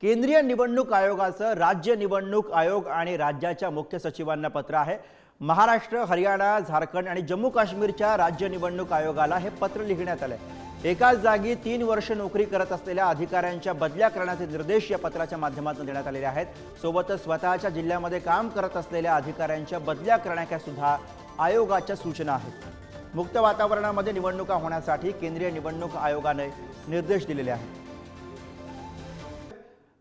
केंद्रीय निवडणूक आयोगाचं राज्य निवडणूक आयोग आणि राज्याच्या मुख्य सचिवांना पत्र आहे। महाराष्ट्र, हरियाणा, झारखंड आणि जम्मू काश्मीरच्या राज्य निवडणूक आयोगाला हे पत्र लिहिण्यात आले। एकाच जागी 3 वर्ष नोकरी करत असलेल्या अधिकाऱ्यांच्या बदल्या करण्याचे निर्देश या पत्राच्या माध्यमातून देण्यात आलेले आहेत। सोबतच स्वतःच्या जिल्ह्यामध्ये काम करत असलेल्या अधिकाऱ्यांच्या बदल्या करण्याच्या सुद्धा आयोगाच्या सूचना आहेत। मुक्त वातावरणामध्ये निवडणुका होण्यासाठी केंद्रीय निवडणूक आयोगाने निर्देश दिलेले आहेत।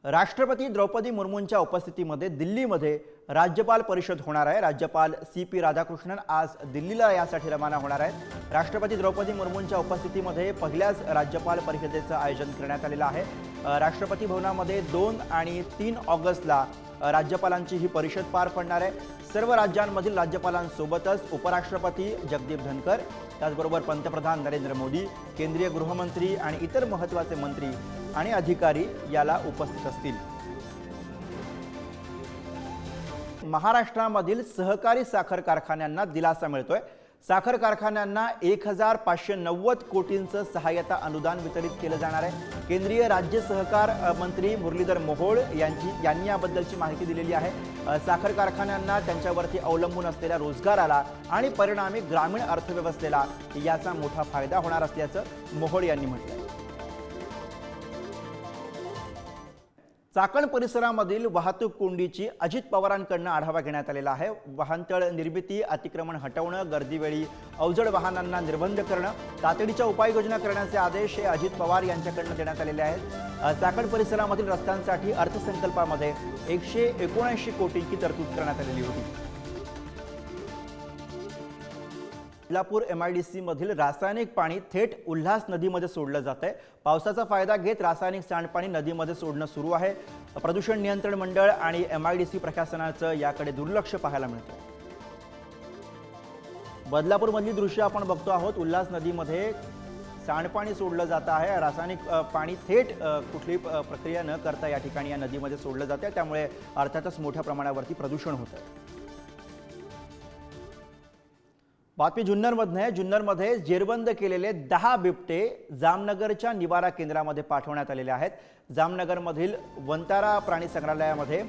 राष्ट्रपती द्रौपदी मुर्मूंच्या उपस्थितीमध्ये दिल्लीमध्ये राज्यपाल परिषद होणार आहे। राज्यपाल CP राधाकृष्णन आज दिल्लीला यासाठी रवाना होणार आहेत। राष्ट्रपती द्रौपदी मुर्मूंच्या उपस्थितीमध्ये पहिल्याच राज्यपाल परिषदेचं आयोजन करण्यात आलेलं आहे। राष्ट्रपती भवनामध्ये 2 आणि 3 ऑगस्टला राज्यपालांची ही परिषद पार पडणार आहे। सर्व राज्यांमधील राज्यपालांसोबतच उपराष्ट्रपती जगदीप धनकर, त्याचबरोबर पंतप्रधान नरेंद्र मोदी, केंद्रीय गृहमंत्री आणि इतर महत्त्वाचे मंत्री आणि अधिकारी याला उपस्थित असतील। महाराष्ट्रामधील सहकारी साखर कारखान्यांना दिलासा मिळतोय। साखर कारखान्यांना 1590 कोटींचं सहाय्यता अनुदान वितरित केलं जाणार आहे। केंद्रीय राज्य सहकार मंत्री मुरलीधर मोहोळ यांनी याबद्दलची माहिती दिलेली आहे। साखर कारखान्यांना त्यांच्यावरती अवलंबून असलेल्या रोजगाराला आणि परिणामी ग्रामीण अर्थव्यवस्थेला याचा मोठा फायदा होणार असल्याचं मोहोळ यांनी म्हटलं। चाकण परिसरामधील वाहतूक कोंडीची अजित पवारांकडून आढावा घेण्यात आलेला आहे। वाहनतळ निर्मिती, अतिक्रमण हटवणं, गर्दीवेळी अवजड वाहनांना निर्बंध करणं, तातडीच्या उपाययोजना करण्याचे आदेश हे अजित पवार यांच्याकडून देण्यात आलेले आहेत। चाकण परिसरामधील रस्त्यांसाठी अर्थसंकल्पामध्ये 179 कोटींची तरतूद करण्यात आलेली होती। बदलापूर MIDC मधील रासायनिक पाणी थेट उल्हास नदीमध्ये सोडलं जातंय। पावसाचा फायदा घेत रासायनिक सांडपाणी नदीमध्ये सोडणं सुरू आहे। प्रदूषण नियंत्रण मंडळ आणि MIDC प्रशासनाचं याकडे दुर्लक्ष पाहायला मिळतं। बदलापूर मधली दृश्य आपण बघतो आहोत। उल्हास नदीमध्ये सांडपाणी सोडलं जात आहे। रासायनिक पाणी थेट कुठलीही प्रक्रिया न करता या ठिकाणी या नदीमध्ये सोडलं जातं, त्यामुळे अर्थातच मोठ्या प्रमाणावरती प्रदूषण होतं। बातमी जुन्नरमधून आहे। जुन्नरमध्ये जेरबंद केलेले 10 बिबटे जामनगरच्या निवारा केंद्रामध्ये पाठवण्यात आलेले आहेत। जामनगरमधील वंतारा प्राणी संग्रहालयामध्ये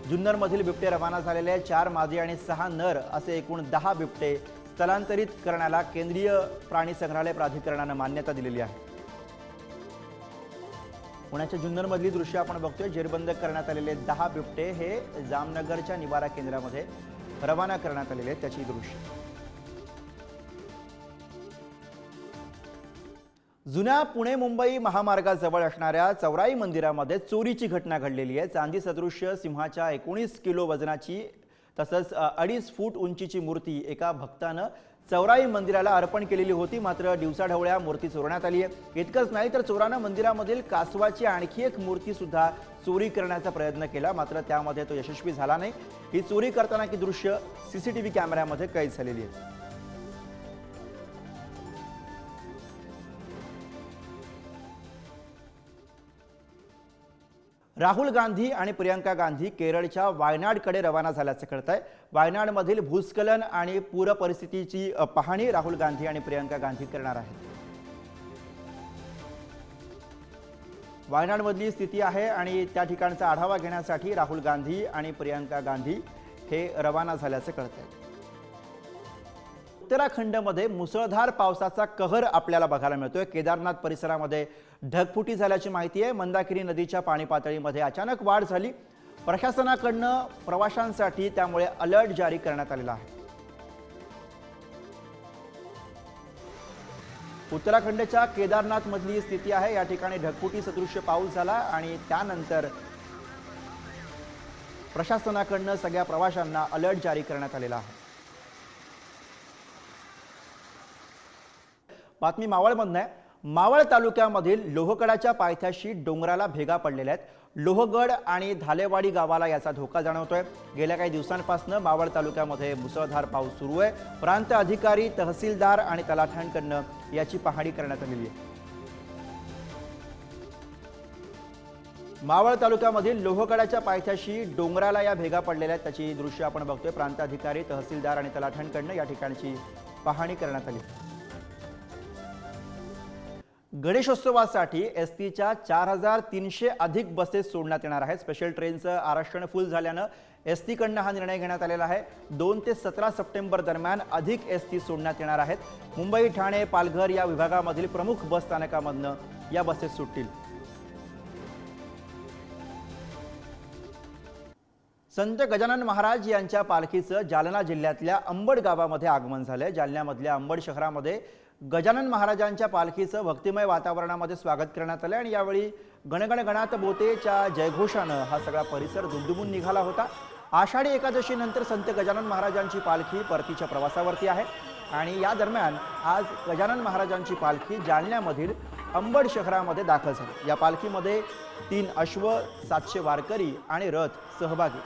जुन्नरमधील बिबटे रवाना झालेले 4 मादी आणि 6 नर असे एकूण 10 बिबटे स्थलांतरित करण्याला केंद्रीय प्राणी संग्रहालय प्राधिकरणाने मान्यता दिलेली आहे। पुण्याच्या जुन्नरमधली दृश्य आपण बघतोय। जेरबंद करण्यात आलेले 10 बिबटे हे जामनगरच्या निवारा केंद्रामध्ये रवाना करण्यात आलेले त्याची दृश्य। जुन्या पुणे मुंबई महामार्गाजवळ असणाऱ्या चौराई मंदिरामध्ये चोरीची घटना घडलेली आहे। चांदी सदृश्य सिंहाच्या 19 किलो वजनाची तसंच 2.5 फूट उंचीची मूर्ती एका भक्तानं चौराई मंदिराला अर्पण केलेली होती। मात्र दिवसाढवळ्या मूर्ती चोरण्यात आली आहे। इतकंच नाही तर चोरानं मंदिरामधील कासवाची आणखी एक मूर्ती सुद्धा चोरी करण्याचा प्रयत्न केला, मात्र त्यामध्ये तो यशस्वी झाला नाही। ही चोरी करताना की दृश्य CCTV कॅमेऱ्यामध्ये कैद झालेली आहे। राहुल गांधी आणि प्रियंका गांधी केरळच्या वायनाडकडे रवाना झाल्याचं कळतंय। वायनाडमधील भूस्खलन आणि पूर परिस्थितीची पाहणी राहुल गांधी आणि प्रियंका गांधी करणार आहेत। वायनाडमधली स्थिती आहे आणि त्या ठिकाणचा आढावा घेण्यासाठी राहुल गांधी आणि प्रियंका गांधी हे रवाना झाल्याचं कळतंय। उत्तराखंडमध्ये मुसळधार पावसाचा कहर आपल्याला बघायला मिळतोय। केदारनाथ परिसरामध्ये ढगफुटी झाल्याची माहिती आहे। मंदाकिनी नदीच्या पाणी पातळीमध्ये अचानक वाढ झाली। प्रशासनाकडून प्रवाशांसाठी त्यामुळे अलर्ट जारी करण्यात आलेला आहे। उत्तराखंडच्या केदारनाथ मधली स्थिती आहे। या ठिकाणी ढगफुटी सदृश्य पाऊस झाला आणि त्यानंतर प्रशासनाकडून सगळ्या प्रवाशांना अलर्ट जारी करण्यात आलेला आहे। बातमी मावळमधून आहे। मावळ तालुक्यामधील लोहगडाच्या पायथ्याशी डोंगराला भेगा पडलेल्या आहेत। लोहगड आणि धालेवाडी गावाला याचा धोका जाणवतोय। गेल्या काही दिवसांपासून मावळ तालुक्यामध्ये मुसळधार पाऊस सुरू आहे। प्रांत अधिकारी, तहसीलदार आणि तलाठ्यांकडून याची पाहणी करण्यात आलेली आहे। मावळ तालुक्यामधील लोहगडाच्या पायथ्याशी डोंगराला या भेगा पडलेल्या आहेत, त्याची दृश्य आपण बघतोय। प्रांत अधिकारी, तहसीलदार आणि तलाठ्यांकडून या ठिकाणची पाहणी करण्यात आली। गणेशोत्सवासाठी एस टीच्या 4300 अधिक बसेस सोडण्यात येणार आहेत। स्पेशल ट्रेनचं आरक्षण फुल झाल्यानं एस टीकडनं हा निर्णय घेण्यात आलेला आहे। 2 ते 17 सप्टेंबर दरम्यान अधिक एस टी सोडण्यात येणार आहेत। मुंबई, ठाणे, पालघर या विभागामधील प्रमुख बस स्थानकामधनं या बसेस सुटतील। संत गजानन महाराज यांच्या पालखीचं जालना जिल्ह्यातल्या अंबड गावामध्ये आगमन झालंय। जालन्यामधल्या अंबड शहरामध्ये गजानन महाराजांच्या पालखीचं भक्तिमय वातावरणामध्ये स्वागत करण्यात आलं आणि यावेळी गणगण गणात बोतेच्या जयघोषानं हा सगळा परिसर दुमदुमून निघाला होता। आषाढी एकादशीनंतर संत गजानन महाराजांची पालखी परतीच्या प्रवासावरती आहे आणि या दरम्यान आज गजानन महाराजांची पालखी जालन्यामधील अंबड शहरामध्ये दाखल झाली। या पालखीमध्ये 3 अश्व, 700 वारकरी आणि रथ सहभागी।